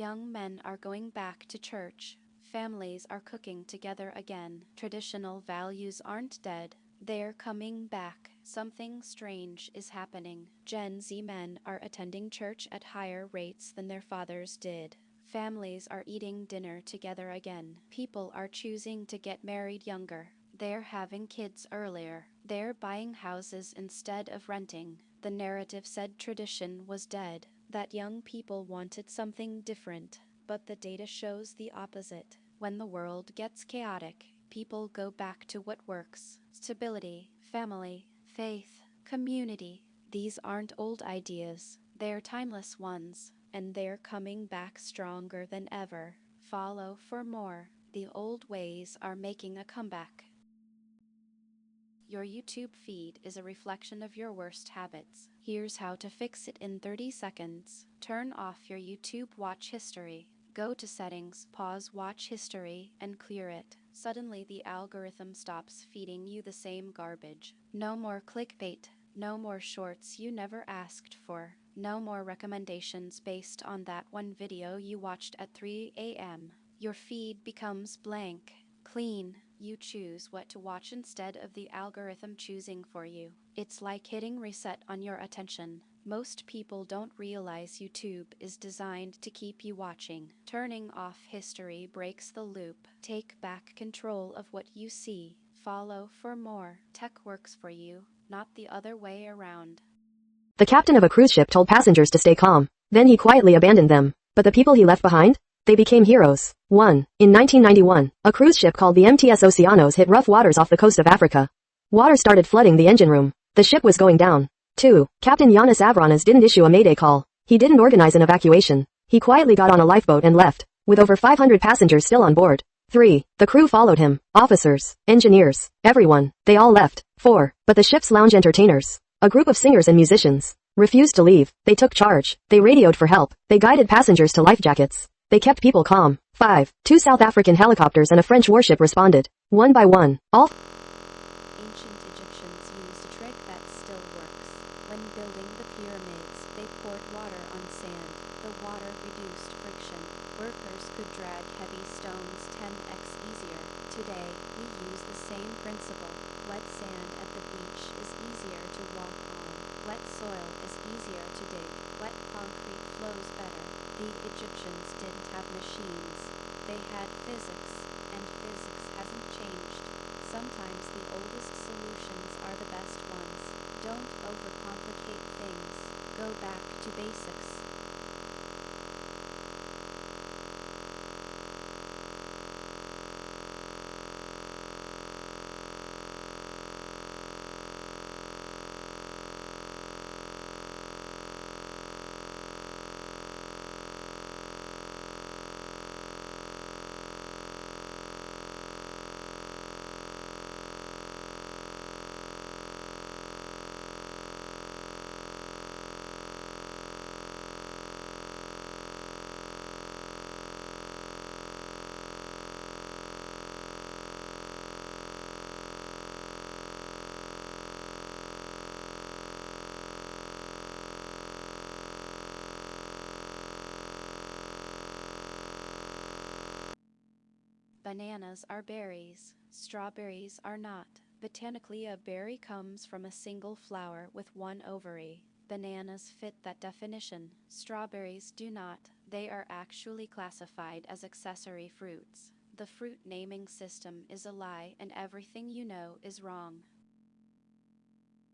Young men are going back to church. Families are cooking together again. Traditional values aren't dead. They're coming back. Something strange is happening. Gen Z men are attending church at higher rates than their fathers did. Families are eating dinner together again. People are choosing to get married younger. They're having kids earlier. They're buying houses instead of renting. The narrative said tradition was dead, that young people wanted something different, but the data shows the opposite. When the world gets chaotic, people go back to what works: stability, family, faith, community. These aren't old ideas, they're timeless ones, and they're coming back stronger than ever. Follow for more. The old ways are making a comeback. Your YouTube feed is a reflection of your worst habits. Here's how to fix it in 30 seconds. Turn off your YouTube watch history. Go to settings, pause watch history, and clear it. Suddenly the algorithm stops feeding you the same garbage. No more clickbait. No more shorts you never asked for. No more recommendations based on that one video you watched at 3 a.m. Your feed becomes blank, clean. You choose what to watch instead of the algorithm choosing for you. It's like hitting reset on your attention. Most people don't realize YouTube is designed to keep you watching. Turning off history breaks the loop. Take back control of what you see. Follow for more. Tech works for you, not the other way around. The captain of a cruise ship told passengers to stay calm. Then he quietly abandoned them. But the people he left behind? They became heroes. 1. In 1991, a cruise ship called the MTS Oceanos hit rough waters off the coast of Africa. Water started flooding the engine room. The ship was going down. 2. Captain Yanis Avranas didn't issue a mayday call. He didn't organize an evacuation. He quietly got on a lifeboat and left, with over 500 passengers still on board. 3. The crew followed him. Officers, engineers, everyone. They all left. 4. But the ship's lounge entertainers, a group of singers and musicians, refused to leave. They took charge. They radioed for help. They guided passengers to life jackets. They kept people calm. 5. 2 South African helicopters and a French warship responded. One by one, all Ancient Egyptians used a trick that still works. When building the pyramids, they poured water on sand. The water reduced friction. Workers could drag heavy stones 10x easier. Today, we use the same principle. Wet sand at the beach is easier to walk on. Wet soil is easier to dig. Wet concrete flows better. The Egyptians didn't have machines. They had physics, and physics hasn't changed. Sometimes the oldest solutions are the best ones. Don't overcomplicate things. Go back to basics. Bananas are berries. Strawberries are not. Botanically, a berry comes from a single flower with one ovary. Bananas fit that definition. Strawberries do not. They are actually classified as accessory fruits. The fruit naming system is a lie, and everything you know is wrong.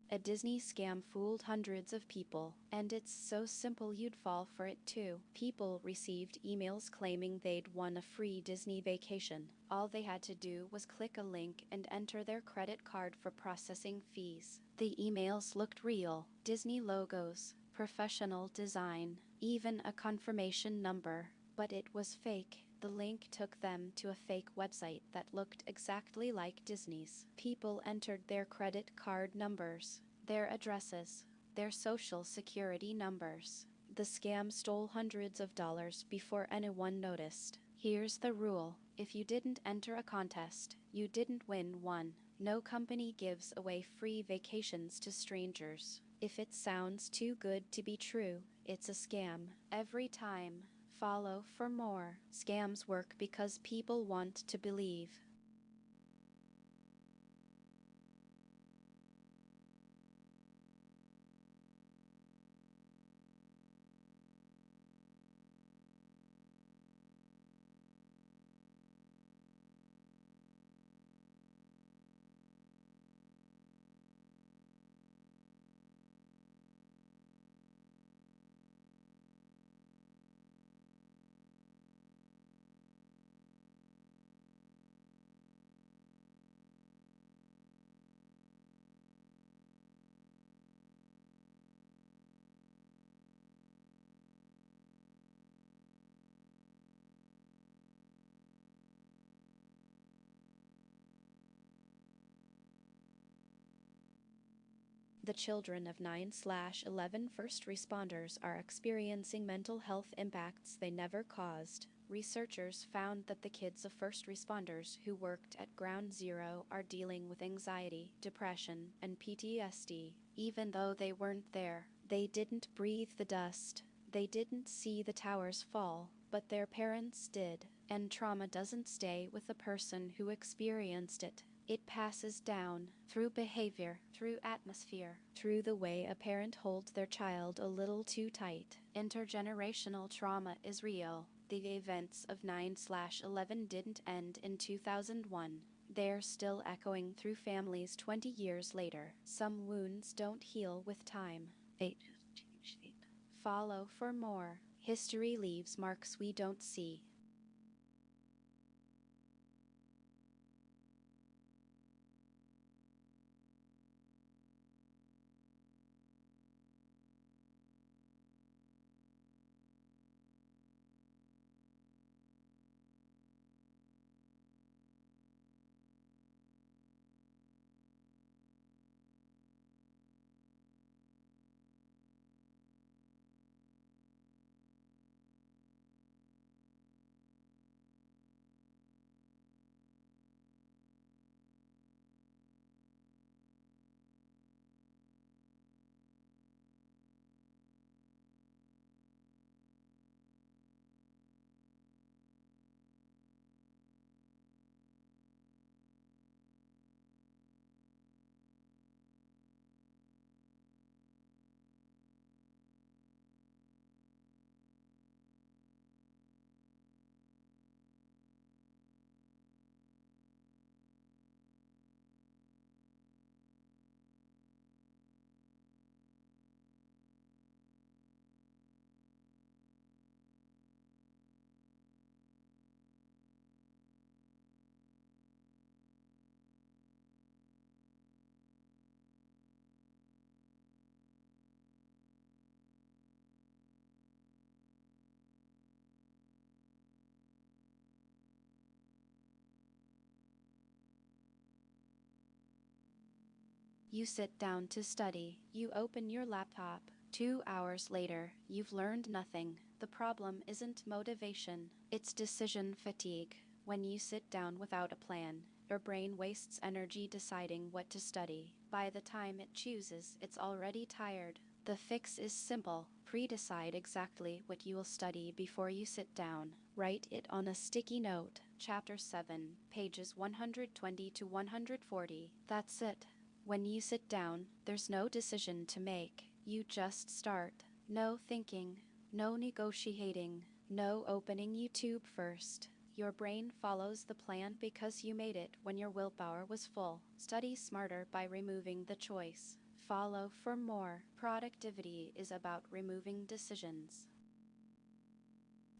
A Disney scam fooled hundreds of people, and it's so simple you'd fall for it too. People received emails claiming they'd won a free Disney vacation. All they had to do was click a link and enter their credit card for processing fees. The emails looked real: Disney logos, professional design, even a confirmation number. But it was fake. The link took them to a fake website that looked exactly like Disney's. People entered their credit card numbers, their addresses, their social security numbers. The scam stole hundreds of dollars before anyone noticed. Here's the rule: if you didn't enter a contest, you didn't win one. No company gives away free vacations to strangers. If it sounds too good to be true, it's a scam. Every time. Follow for more. Scams work because people want to believe. The children of 9/11 first responders are experiencing mental health impacts they never caused. Researchers found that the kids of first responders who worked at Ground Zero are dealing with anxiety, depression, and PTSD, even though they weren't there. They didn't breathe the dust. They didn't see the towers fall, but their parents did. And trauma doesn't stay with the person who experienced it. It passes down through behavior, through atmosphere, through the way a parent holds their child a little too tight. Intergenerational trauma is real. The events of 9/11 didn't end in 2001. They're still echoing through families 20 years later. Some wounds don't heal with time. 8. Follow for more. History leaves marks we don't see. You sit down to study. You open your laptop. 2 hours later, you've learned nothing. The problem isn't motivation, it's decision fatigue. When you sit down without a plan, your brain wastes energy deciding what to study. By the time it chooses, it's already tired. The fix is simple. Pre-decide exactly what you will study before you sit down. Write it on a sticky note. Chapter 7, pages 120 to 140. That's it. When you sit down, there's no decision to make. You just start. No thinking, no negotiating, no opening YouTube first. Your brain follows the plan because you made it when your willpower was full. Study smarter by removing the choice. Follow for more. Productivity is about removing decisions.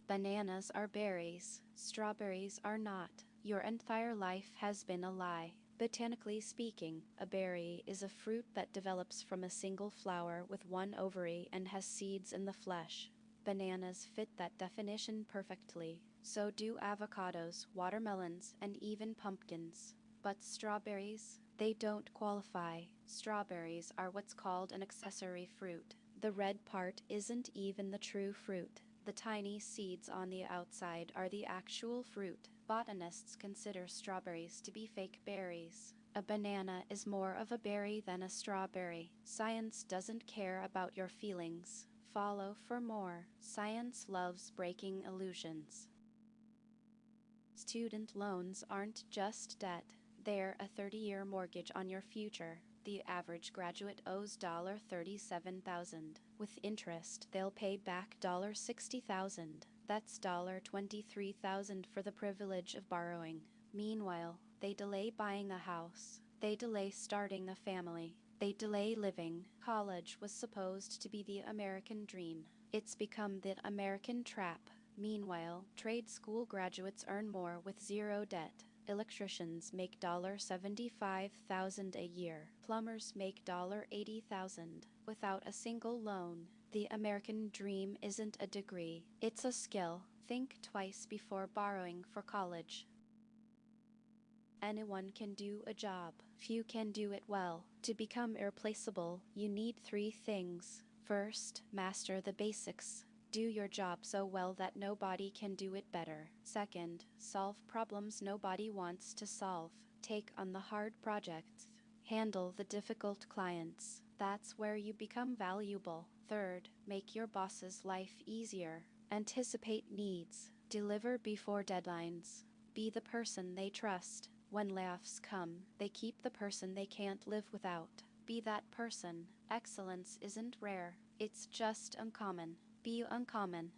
Bananas are berries. Strawberries are not. Your entire life has been a lie. Botanically speaking, a berry is a fruit that develops from a single flower with one ovary and has seeds in the flesh. Bananas fit that definition perfectly. So do avocados, watermelons, and even pumpkins. But strawberries? They don't qualify. Strawberries are what's called an accessory fruit. The red part isn't even the true fruit. The tiny seeds on the outside are the actual fruit. Botanists consider strawberries to be fake berries. A banana is more of a berry than a strawberry. Science doesn't care about your feelings. Follow for more. Science loves breaking illusions. Student loans aren't just debt, they're a 30-year mortgage on your future. The average graduate owes $37,000. With interest, they'll pay back $60,000. That's $23,000 for the privilege of borrowing. Meanwhile, they delay buying a house. They delay starting a family. They delay living. College was supposed to be the American dream. It's become the American trap. Meanwhile, trade school graduates earn more with zero debt. Electricians make $75,000 a year. Plumbers make $80,000 without a single loan. The American dream isn't a degree, it's a skill. Think twice before borrowing for college. Anyone can do a job. Few can do it well. To become irreplaceable, you need 3 things. First, master the basics. Do your job so well that nobody can do it better. Second, solve problems nobody wants to solve. Take on the hard projects. Handle the difficult clients. That's where you become valuable. Third, make your boss's life easier. Anticipate needs. Deliver before deadlines. Be the person they trust. When layoffs come, they keep the person they can't live without. Be that person. Excellence isn't rare, it's just uncommon. Be uncommon.